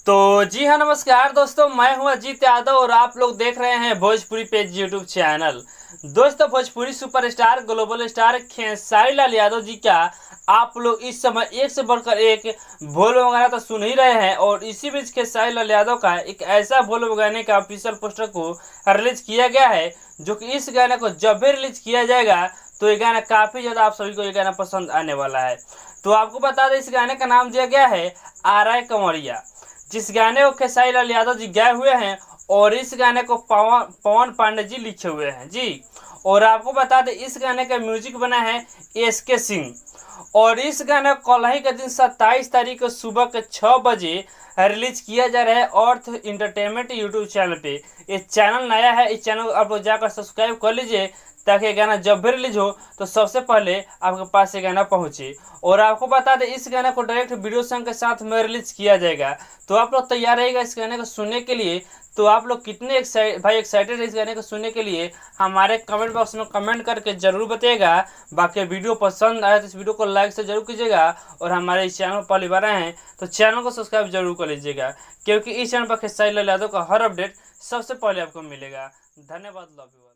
तो जी हाँ, नमस्कार दोस्तों, मैं हूँ अजीत यादव और आप लोग देख रहे हैं भोजपुरी पेज यूट्यूब चैनल। दोस्तों, Bhojpuri superstar global star Khesari Lal Yadav ji का आप लोग इस समय एक से बढ़कर एक भोलो गाना तो सुन ही रहे हैं। और इसी बीच खेसारी लाल यादव का एक ऐसा भोलो गाने का ऑफिशियल पोस्टर को रिलीज किया गया है, जो कि इस गाने को जब भी रिलीज किया जाएगा तो ये गाना काफ़ी ज़्यादा आप सभी को ये गाना पसंद आने वाला है। तो आपको बता दें, इस गाने का नाम दिया गया है आरआई कंवरिया, जिस गाने को खेसारी लाल यादव जी गाए हुए हैं। और इस गाने को पवन पांडे जी लिखे हुए हैं जी। और आपको बता दें, इस गाने का म्यूजिक बना है एस के सिंह। और इस गाने को कल ही के दिन 27 तारीख को सुबह के 6 बजे रिलीज किया जा रहा है अर्थ इंटरटेनमेंट यूट्यूब चैनल पे। ये चैनल नया है, इस चैनल को आप लोग जाकर सब्सक्राइब कर लीजिए, ताकि गाना जब भी रिलीज हो तो सबसे पहले आपके पास ये गाना पहुंचे। और आपको बता दें, इस गाने को डायरेक्ट वीडियो सॉन्ग के साथ में रिलीज किया जाएगा। तो आप लोग तैयार रहेगा इस गाने को सुनने के लिए। तो आप लोग कितने एक्साइटेड है इस गाने को सुनने के लिए, हमारे कमेंट बॉक्स में कमेंट करके जरूर बताइएगा। बाकी वीडियो पसंद आए तो इस वीडियो को लाइक से जरूर कीजिएगा। और हमारे इस चैनल पर पहली बार आए हैं तो चैनल को सब्सक्राइब जरूर कर लीजिएगा, क्योंकि इस चैनल पर खेसारी लाल यादव का हर अपडेट सबसे पहले आपको मिलेगा। धन्यवाद, लव यू।